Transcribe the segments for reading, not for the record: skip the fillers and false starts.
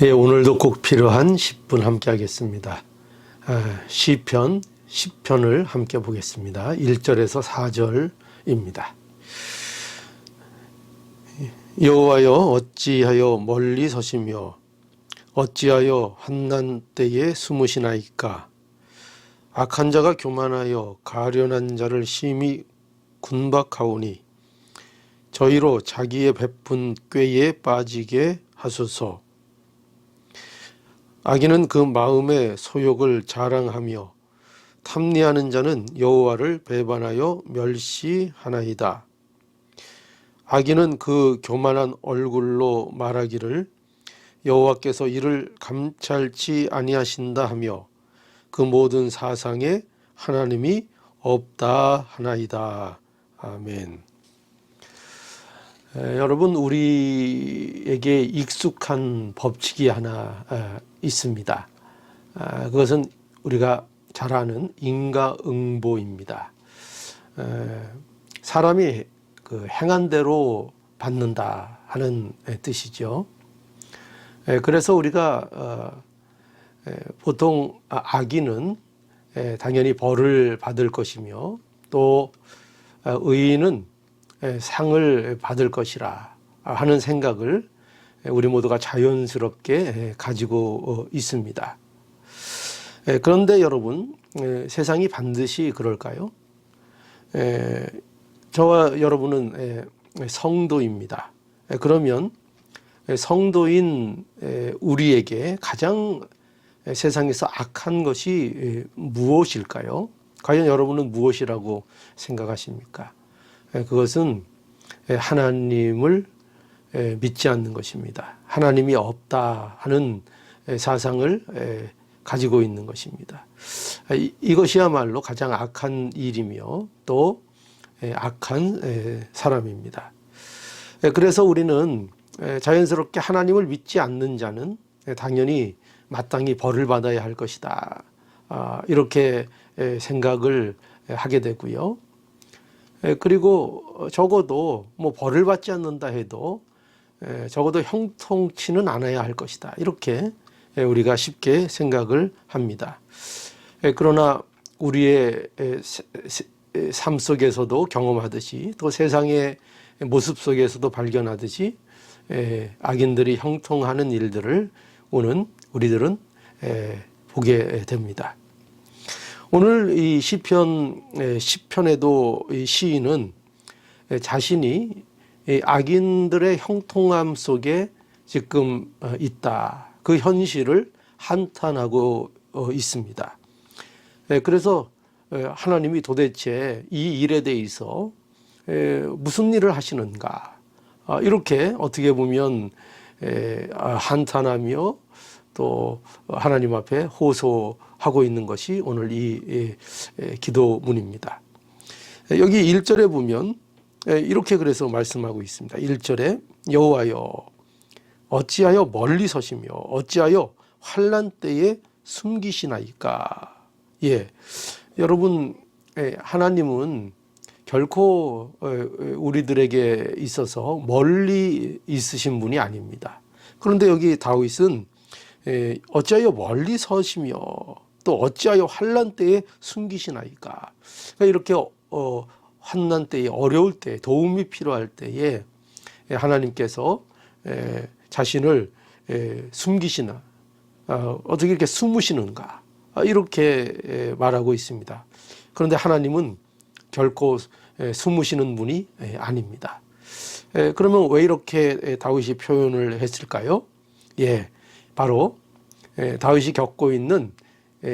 예, 오늘도 꼭 필요한 10분 함께 하겠습니다. 시편 10편을 함께 보겠습니다. 1절에서 4절입니다. 여호와여 어찌하여 멀리 서시며 어찌하여 환난 때에 숨으시나이까. 악한 자가 교만하여 가련한 자를 심히 군박하오니 저희로 자기의 베푼 꾀에 빠지게 하소서. 악인은 그 마음의 소욕을 자랑하며 탐리하는 자는 여호와를 배반하여 멸시하나이다. 악인은 그 교만한 얼굴로 말하기를 여호와께서 이를 감찰치 아니하신다 하며 그 모든 사상에 하나님이 없다 하나이다. 아멘. 여러분, 우리에게 익숙한 법칙이 하나 있습니다. 그것은 우리가 잘 아는 인과응보입니다. 사람이 그 행한 대로 받는다 하는 뜻이죠. 그래서 우리가 보통 악인은 당연히 벌을 받을 것이며 또 의인은 상을 받을 것이라 하는 생각을 우리 모두가 자연스럽게 가지고 있습니다. 그런데 여러분, 세상이 반드시 그럴까요? 저와 여러분은 성도입니다. 그러면 성도인 우리에게 가장 세상에서 악한 것이 무엇일까요? 과연 여러분은 무엇이라고 생각하십니까? 그것은 하나님을 믿지 않는 것입니다. 하나님이 없다 하는 사상을 가지고 있는 것입니다. 이것이야말로 가장 악한 일이며 또 악한 사람입니다. 그래서 우리는 자연스럽게 하나님을 믿지 않는 자는 당연히 마땅히 벌을 받아야 할 것이다, 이렇게 생각을 하게 되고요. 그리고 적어도 뭐 벌을 받지 않는다 해도 적어도 형통치는 않아야 할 것이다, 이렇게 우리가 쉽게 생각을 합니다. 그러나 우리의 삶 속에서도 경험하듯이 또 세상의 모습 속에서도 발견하듯이 악인들이 형통하는 일들을 오는 우리들은 보게 됩니다. 오늘 이 시편 10편에도 이 시인은 자신이 악인들의 형통함 속에 지금 있다, 그 현실을 한탄하고 있습니다. 그래서 하나님이 도대체 이 일에 대해서 무슨 일을 하시는가, 이렇게 어떻게 보면 한탄하며 또 하나님 앞에 호소하고 있는 것이 오늘 이 기도문입니다. 여기 1절에 보면 이렇게 그래서 말씀하고 있습니다. 1절에 여호와여 어찌하여 멀리 서시며 어찌하여 환난 때에 숨기시나이까. 여러분, 하나님은 결코 우리들에게 있어서 멀리 있으신 분이 아닙니다. 그런데 여기 다윗은 어찌하여 멀리 서시며 또 어찌하여 환난 때에 숨기시나이까. 그러니까 이렇게 환난 때에, 어려울 때, 도움이 필요할 때에 하나님께서 자신을 숨기시나, 어떻게 이렇게 숨으시는가, 이렇게 말하고 있습니다. 그런데 하나님은 결코 숨으시는 분이 아닙니다. 그러면 왜 이렇게 다윗이 표현을 했을까요? 바로 다윗이 겪고 있는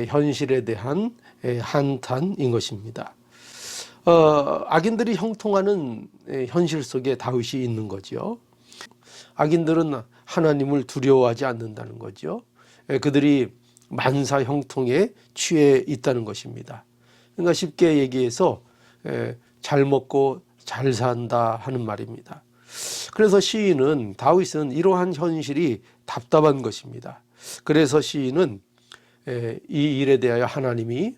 현실에 대한 한탄인 것입니다. 악인들이 형통하는 현실 속에 다윗이 있는 거죠. 악인들은 하나님을 두려워하지 않는다는 거죠. 그들이 만사 형통에 취해 있다는 것입니다. 그러니까 쉽게 얘기해서 잘 먹고 잘 산다 하는 말입니다. 그래서 시인은, 다윗은 이러한 현실이 답답한 것입니다. 그래서 시인은 이 일에 대하여 하나님이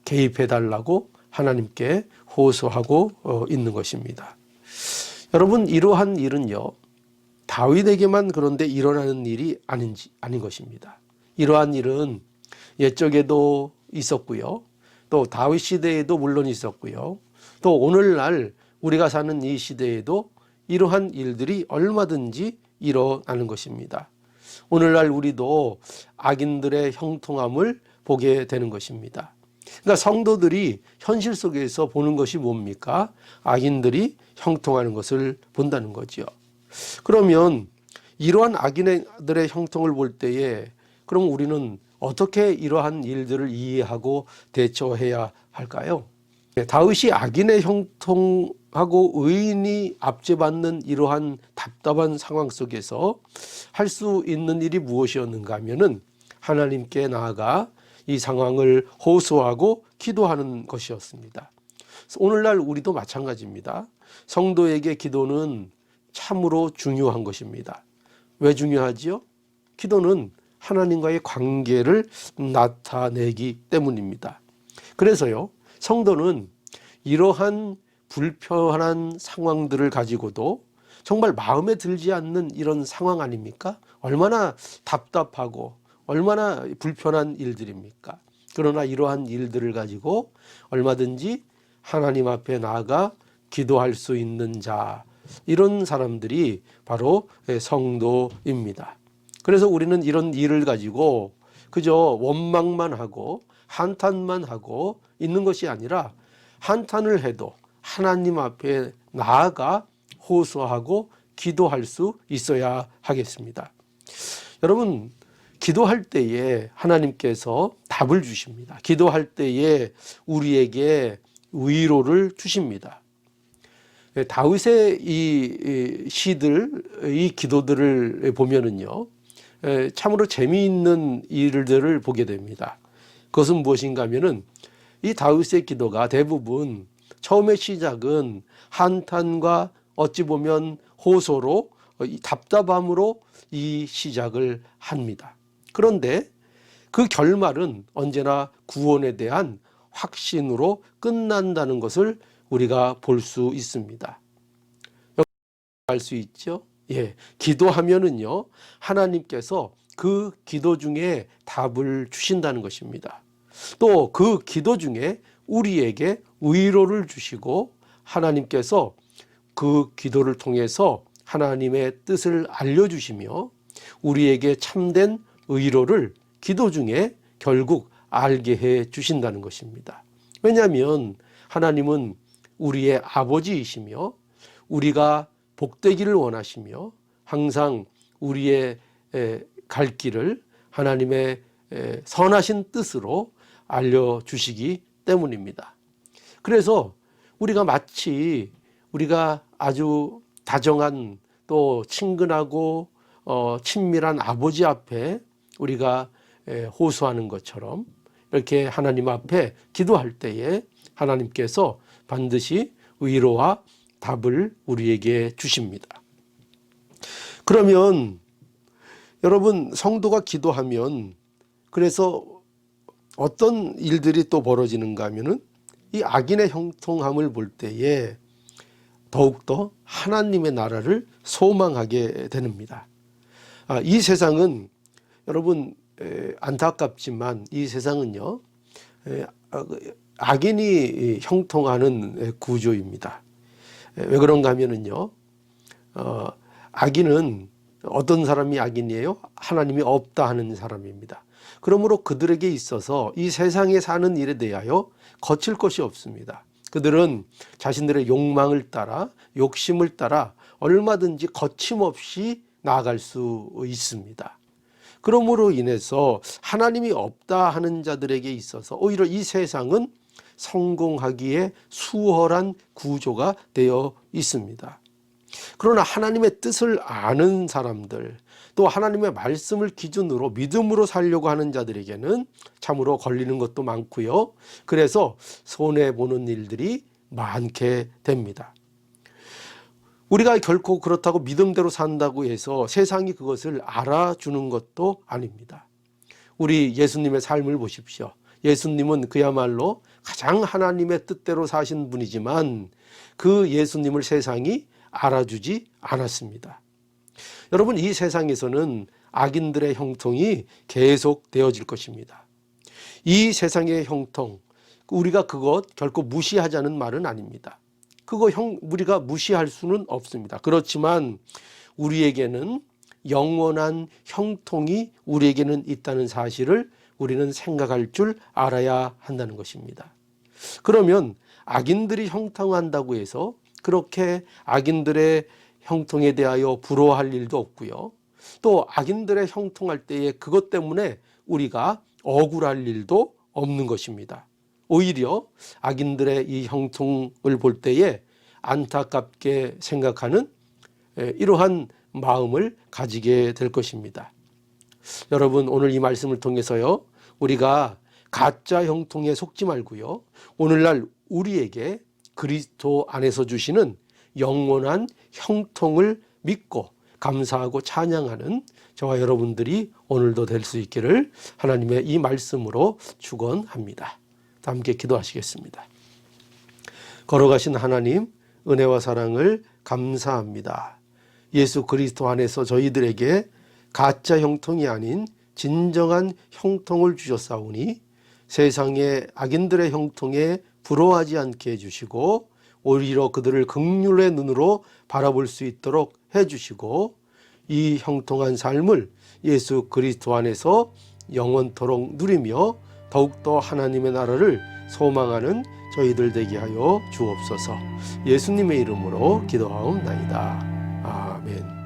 개입해 달라고 하나님께 호소하고 있는 것입니다. 여러분, 이러한 일은요, 다윗에게만 그런데 일어나는 일이 아닌 것입니다. 이러한 일은 옛적에도 있었고요. 또 다윗 시대에도 물론 있었고요. 또 오늘날 우리가 사는 이 시대에도 이러한 일들이 얼마든지 일어나는 것입니다. 오늘날 우리도 악인들의 형통함을 보게 되는 것입니다. 그러니까 성도들이 현실 속에서 보는 것이 뭡니까? 악인들이 형통하는 것을 본다는 거죠. 그러면 이러한 악인들의 형통을 볼 때에 그럼 우리는 어떻게 이러한 일들을 이해하고 대처해야 할까요? 다윗이 악인의 형통하고 의인이 압제받는 이러한 답답한 상황 속에서 할 수 있는 일이 무엇이었는가 하면은 하나님께 나아가 이 상황을 호소하고 기도하는 것이었습니다. 오늘날 우리도 마찬가지입니다. 성도에게 기도는 참으로 중요한 것입니다. 왜 중요하지요? 기도는 하나님과의 관계를 나타내기 때문입니다. 그래서요, 성도는 이러한 불편한 상황들을 가지고도 정말 마음에 들지 않는 이런 상황 아닙니까? 얼마나 답답하고 얼마나 불편한 일들입니까? 그러나 이러한 일들을 가지고 얼마든지 하나님 앞에 나아가 기도할 수 있는 자, 이런 사람들이 바로 성도입니다. 그래서 우리는 이런 일을 가지고 그저 원망만 하고 한탄만 하고 있는 것이 아니라 한탄을 해도 하나님 앞에 나아가 호소하고 기도할 수 있어야 하겠습니다. 여러분, 기도할 때에 하나님께서 답을 주십니다. 기도할 때에 우리에게 위로를 주십니다. 다윗의 이 시들, 이 기도들을 보면은요, 참으로 재미있는 일들을 보게 됩니다. 그것은 무엇인가 하면은 이 다윗의 기도가 대부분 처음의 시작은 한탄과 어찌 보면 호소로 답답함으로 이 시작을 합니다. 그런데 그 결말은 언제나 구원에 대한 확신으로 끝난다는 것을 우리가 볼 수 있습니다. 알 수 있죠? 예, 기도하면은요, 하나님께서 그 기도 중에 답을 주신다는 것입니다. 또 그 기도 중에 우리에게 위로를 주시고 하나님께서 그 기도를 통해서 하나님의 뜻을 알려주시며 우리에게 참된 위로를 기도 중에 결국 알게 해 주신다는 것입니다. 왜냐하면 하나님은 우리의 아버지이시며 우리가 복되기를 원하시며 항상 우리의 갈 길을 하나님의 선하신 뜻으로 알려주시기 때문입니다. 그래서 우리가 마치 우리가 아주 다정한 또 친근하고 친밀한 아버지 앞에 우리가 호소하는 것처럼 이렇게 하나님 앞에 기도할 때에 하나님께서 반드시 위로와 답을 우리에게 주십니다. 그러면 여러분, 성도가 기도하면 그래서 어떤 일들이 또 벌어지는가 하면은 이 악인의 형통함을 볼 때에 더욱더 하나님의 나라를 소망하게 됩니다. 이 세상은 여러분 안타깝지만 이 세상은요, 악인이 형통하는 구조입니다. 왜 그런가 하면은요, 악인은 어떤 사람이 악인이에요? 하나님이 없다 하는 사람입니다. 그러므로 그들에게 있어서 이 세상에 사는 일에 대하여 거칠 것이 없습니다. 그들은 자신들의 욕망을 따라, 욕심을 따라 얼마든지 거침없이 나아갈 수 있습니다. 그러므로 인해서 하나님이 없다 하는 자들에게 있어서 오히려 이 세상은 성공하기에 수월한 구조가 되어 있습니다. 그러나 하나님의 뜻을 아는 사람들, 또 하나님의 말씀을 기준으로 믿음으로 살려고 하는 자들에게는 참으로 걸리는 것도 많고요. 그래서 손해보는 일들이 많게 됩니다. 우리가 결코 그렇다고 믿음대로 산다고 해서 세상이 그것을 알아주는 것도 아닙니다. 우리 예수님의 삶을 보십시오. 예수님은 그야말로 가장 하나님의 뜻대로 사신 분이지만 그 예수님을 세상이 알아주지 않았습니다. 여러분, 이 세상에서는 악인들의 형통이 계속 되어질 것입니다. 이 세상의 형통, 우리가 그것 결코 무시하자는 말은 아닙니다. 그거 우리가 무시할 수는 없습니다. 그렇지만 우리에게는 영원한 형통이 우리에게는 있다는 사실을 우리는 생각할 줄 알아야 한다는 것입니다. 그러면 악인들이 형통한다고 해서 그렇게 악인들의 형통에 대하여 부러워할 일도 없고요. 또 악인들의 형통할 때에 그것 때문에 우리가 억울할 일도 없는 것입니다. 오히려 악인들의 이 형통을 볼 때에 안타깝게 생각하는 이러한 마음을 가지게 될 것입니다. 여러분, 오늘 이 말씀을 통해서요, 우리가 가짜 형통에 속지 말고요, 오늘날 우리에게 그리스도 안에서 주시는 영원한 형통을 믿고 감사하고 찬양하는 저와 여러분들이 오늘도 될 수 있기를 하나님의 이 말씀으로 축원합니다. 함께 기도하시겠습니다. 걸어가신 하나님, 은혜와 사랑을 감사합니다. 예수 그리스도 안에서 저희들에게 가짜 형통이 아닌 진정한 형통을 주셨사오니 세상의 악인들의 형통에 부러워하지 않게 해주시고 오히려 그들을 긍휼의 눈으로 바라볼 수 있도록 해주시고 이 형통한 삶을 예수 그리스도 안에서 영원토록 누리며 더욱더 하나님의 나라를 소망하는 저희들 되게 하여 주옵소서. 예수님의 이름으로 기도하옵나이다. 아멘.